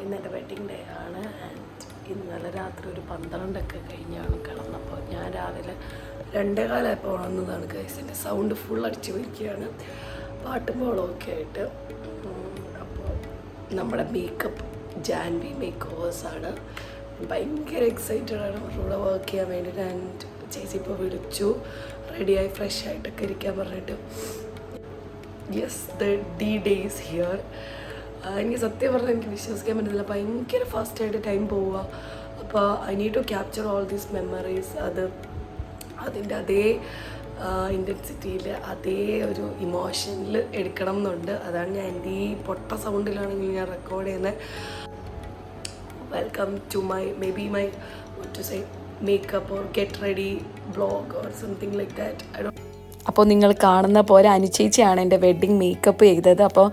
ഇന്നെൻ്റെ wedding day ആണ്. And ഇന്നലെ രാത്രി ഒരു 12 കഴിഞ്ഞാണ് കിടന്നപ്പോൾ. ഞാൻ രാവിലെ 2:15 ഉണർന്നതാണ് ഗൈസ്. എൻ്റെ സൗണ്ട് ഫുൾ അടിച്ചു പോയിരിക്കുകയാണ്, പാട്ടും ബോളമൊക്കെ ആയിട്ട്. അപ്പോൾ നമ്മുടെ മേക്കപ്പ് ജാൻവി മേക്ക് ഓവേഴ്സാണ്. ഭയങ്കര എക്സൈറ്റഡ് ആണ് അവരുടെ വർക്ക് ചെയ്യാൻ വേണ്ടിയിട്ട്. ആൻഡ് ചേച്ചി ഇപ്പോൾ വിളിച്ചു റെഡിയായി ഫ്രഷ് ആയിട്ടൊക്കെ ഇരിക്കാൻ പറഞ്ഞിട്ട്. Yes, the day is here. എനിക്ക് സത്യം പറഞ്ഞാൽ എനിക്ക് വിശ്വസിക്കാൻ പറ്റുന്നില്ല, ഭയങ്കര ഫാസ്റ്റായിട്ട് ടൈം പോവുക. അപ്പോൾ I need to capture all these memories. അതിൻ്റെ അതേ ഇൻറ്റൻസിറ്റിയിൽ അതേ ഒരു ഇമോഷനിൽ എടുക്കണം എന്നുണ്ട്. അതാണ് ഞാൻ എൻ്റെ ഈ പൊട്ട സൗണ്ടിലാണെങ്കിൽ ഞാൻ റെക്കോർഡ് ചെയ്യുന്നത്. Welcome to my my what to say makeup or get ready vlog or something like that. I don't. അപ്പോൾ നിങ്ങൾ കാണുന്ന പോലെ അനുചേച്ചിയാണ് എൻ്റെ വെഡ്ഡിങ് മേക്കപ്പ് ചെയ്തത്. അപ്പോൾ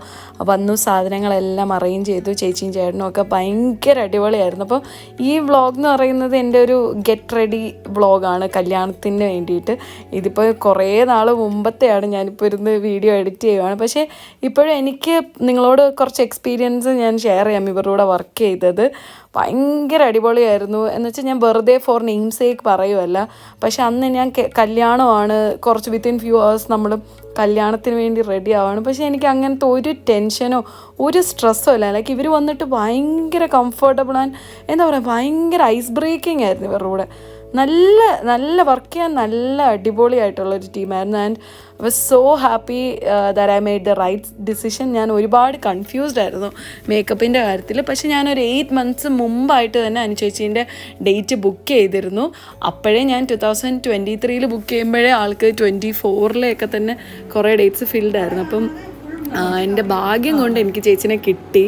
വന്നു സാധനങ്ങളെല്ലാം അറേഞ്ച് ചെയ്തു. ചേച്ചിയും ചേട്ടനും ഒക്കെ ഭയങ്കര അടിപൊളിയായിരുന്നു. അപ്പോൾ ഈ വ്ളോഗ് എന്ന് പറയുന്നത് എൻ്റെ ഒരു ഗെറ്റ് റെഡി വ്ളോഗാണ് കല്യാണത്തിന് വേണ്ടിയിട്ട്. ഇതിപ്പോൾ കുറേ നാൾ മുമ്പത്തെയാണ്, ഞാനിപ്പോൾ ഇരുന്ന് വീഡിയോ എഡിറ്റ് ചെയ്യുകയാണ്. പക്ഷേ ഇപ്പോഴും എനിക്ക് നിങ്ങളോട് കുറച്ച് എക്സ്പീരിയൻസ് ഞാൻ ഷെയർ ചെയ്യാം. ഇവരുടെ കൂടെ വർക്ക് ചെയ്തത് ഭയങ്കര അടിപൊളിയായിരുന്നു. എന്നുവെച്ചാൽ ഞാൻ വെറുതെ ഫോർ നെയിം സേക്ക് പറയുമല്ല, പക്ഷെ അന്ന് ഞാൻ കല്യാണമാണ്, കുറച്ച് വിത്തിൻ ഫ്യൂ അവേഴ്സ് നമ്മൾ കല്യാണത്തിന് വേണ്ടി റെഡി ആവുകയാണ്. പക്ഷേ എനിക്ക് അങ്ങനത്തെ ഒരു ടെൻഷനോ ഒരു സ്ട്രെസ്സോ ഇല്ല. ലൈക്ക് ഇവർ വന്നിട്ട് ഭയങ്കര കംഫർട്ടബിൾ ആൻഡ് എന്താ പറയുക, ഭയങ്കര ഐസ് ബ്രേക്കിംഗ് ആയിരുന്നു ഇവരുടെ കൂടെ. നല്ല വർക്ക് ചെയ്യാൻ നല്ല അടിപൊളിയായിട്ടുള്ളൊരു ടീമായിരുന്നു. And I was so happy that I made the right decision. ഞാൻ ഒരുപാട് കൺഫ്യൂസ്ഡ് ആയിരുന്നു മേക്കപ്പിൻ്റെ കാര്യത്തിൽ. പക്ഷേ ഞാനൊരു 8 months മുമ്പായിട്ട് തന്നെ അനുചേച്ചീൻ്റെ ഡേറ്റ് ബുക്ക് ചെയ്തിരുന്നു. അപ്പോഴേ ഞാൻ 2023 ബുക്ക് ചെയ്യുമ്പോഴേ ആൾക്ക് 2024 തന്നെ കുറേ ഡേറ്റ്സ് ഫിൽഡ് ആയിരുന്നു. അപ്പം എൻ്റെ ഭാഗ്യം കൊണ്ട് എനിക്ക് ചേച്ചിനെ കിട്ടി.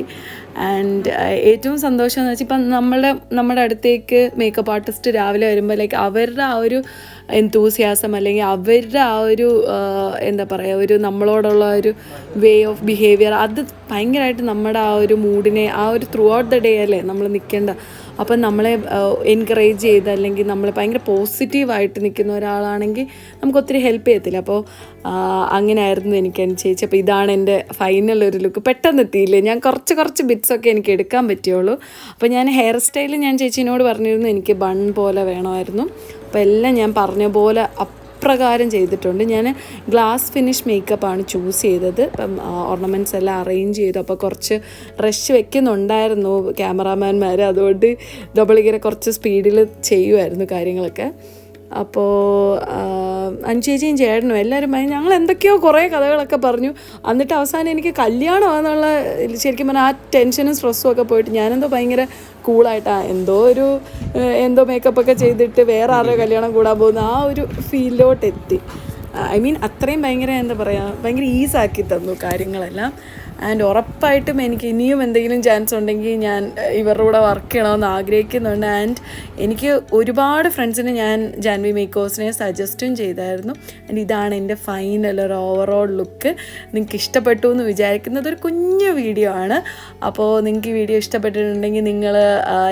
ആൻഡ് ഏറ്റവും സന്തോഷം എന്ന് വെച്ചാൽ ഇപ്പം നമ്മുടെ അടുത്തേക്ക് മേക്കപ്പ് ആർട്ടിസ്റ്റ് രാവിലെ വരുമ്പോൾ ലൈക്ക് അവരുടെ ആ ഒരു എന്തൂസിയാസം അല്ലെങ്കിൽ അവരുടെ ആ ഒരു എന്താ പറയുക, ഒരു നമ്മളോടുള്ള ഒരു വേ ഓഫ് ബിഹേവിയർ, അത് ഭയങ്കരമായിട്ട് നമ്മുടെ ആ ഒരു മൂഡിനെ ആ ഒരു ത്രൂ ഔട്ട് ദ ഡേ അല്ലേ നമ്മൾ നിൽക്കേണ്ട. അപ്പം നമ്മളെ എൻകറേജ് ചെയ്ത് അല്ലെങ്കിൽ നമ്മൾ ഭയങ്കര പോസിറ്റീവായിട്ട് നിൽക്കുന്ന ഒരാളാണെങ്കിൽ നമുക്ക് ഒത്തിരി ഹെൽപ്പ് ചെയ്യത്തില്ല. അപ്പോൾ അങ്ങനെയായിരുന്നു എനിക്ക് അനുചേച്ചി. അപ്പോൾ ഇതാണ് എൻ്റെ ഫൈനൽ ഒരു ലുക്ക്. പെട്ടെന്ന് എത്തിയില്ലേ, ഞാൻ കുറച്ച് ബിറ്റ്സൊക്കെ എനിക്ക് എടുക്കാൻ പറ്റുള്ളൂ. അപ്പോൾ ഞാൻ ഹെയർ സ്റ്റൈൽ ഞാൻ ചേച്ചീനോട് പറഞ്ഞിരുന്നു എനിക്ക് ബൺ പോലെ വേണമായിരുന്നു. അപ്പോൾ എല്ലാം ഞാൻ പറഞ്ഞ പോലെ പ്രകാരം ചെയ്തിട്ടുണ്ട്. ഞാൻ ഗ്ലാസ് ഫിനിഷ് മേക്കപ്പാണ് ചൂസ് ചെയ്തത്. ഇപ്പം ഓർണമെൻറ്റ്സ് എല്ലാം അറേഞ്ച് ചെയ്തു. അപ്പോൾ കുറച്ച് റഷ് വെക്കുന്നുണ്ടായിരുന്നു ക്യാമറാമാൻമാർ, അതുകൊണ്ട് ഇങ്ങനെ കുറച്ച് സ്പീഡിൽ ചെയ്യുമായിരുന്നു കാര്യങ്ങളൊക്കെ. അപ്പോൾ അനുചേച്ചിയും ചേട്ടനും എല്ലാവരും ഞങ്ങൾ എന്തൊക്കെയോ കുറേ കഥകളൊക്കെ പറഞ്ഞു. എന്നിട്ട് അവസാനം എനിക്ക് കല്യാണമാണെന്നുള്ള ശരിക്കും പറഞ്ഞാൽ ആ ടെൻഷനും സ്ട്രെസ്സും ഒക്കെ പോയിട്ട് ഞാനെന്തോ ഭയങ്കര കൂളായിട്ടാണ് എന്തോ മേക്കപ്പൊക്കെ ചെയ്തിട്ട് വേറെ ആരുടെ കല്യാണം കൂടാൻ പോകുന്ന ആ ഒരു ഫീലിലോട്ട് എത്തി. ഐ മീൻ അത്രയും ഭയങ്കര എന്താ പറയുക, ഭയങ്കര ഈസാക്കി തന്നു കാര്യങ്ങളെല്ലാം. ആൻഡ് ഉറപ്പായിട്ടും എനിക്ക് ഇനിയും എന്തെങ്കിലും ചാൻസ് ഉണ്ടെങ്കിൽ ഞാൻ ഇവരുടെ കൂടെ വർക്ക് ചെയ്യണമെന്ന് ആഗ്രഹിക്കുന്നുണ്ട്. ആൻഡ് എനിക്ക് ഒരുപാട് ഫ്രണ്ട്സിന് ഞാൻ ജാൻവി മേക്കേഴ്സിനെ സജസ്റ്റും ചെയ്തായിരുന്നു. ആൻഡ് ഇതാണ് എൻ്റെ ഫൈനൽ ഒരു ഓവറോൾ ലുക്ക്. നിങ്ങൾക്ക് ഇഷ്ടപ്പെട്ടു എന്ന് വിചാരിക്കുന്നത് ഒരു കുഞ്ഞു വീഡിയോ ആണ്. അപ്പോൾ നിങ്ങൾക്ക് ഈ വീഡിയോ ഇഷ്ടപ്പെട്ടിട്ടുണ്ടെങ്കിൽ നിങ്ങൾ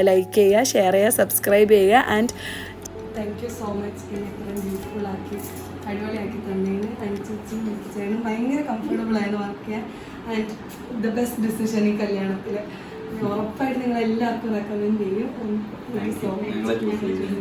ലൈക്ക് ചെയ്യുക, ഷെയർ ചെയ്യുക, സബ്സ്ക്രൈബ് ചെയ്യുക. And thank you so much. ഇത്രയും ബ്യൂട്ടിഫുള്ളാക്കി അടിപൊളിയാക്കി തന്നതിന് അനുചേച്ചിയും ഭയങ്കര കംഫർട്ടബിളായിരുന്നു വർക്ക് ചെയ്യാൻ. ആൻഡ് ദ ബെസ്റ്റ് ഡിസിഷൻ ഈ കല്യാണത്തിൽ ഉറപ്പായിട്ട് നിങ്ങൾ എല്ലാവർക്കും റെക്കമെൻഡ് ചെയ്യും. Thank you so much.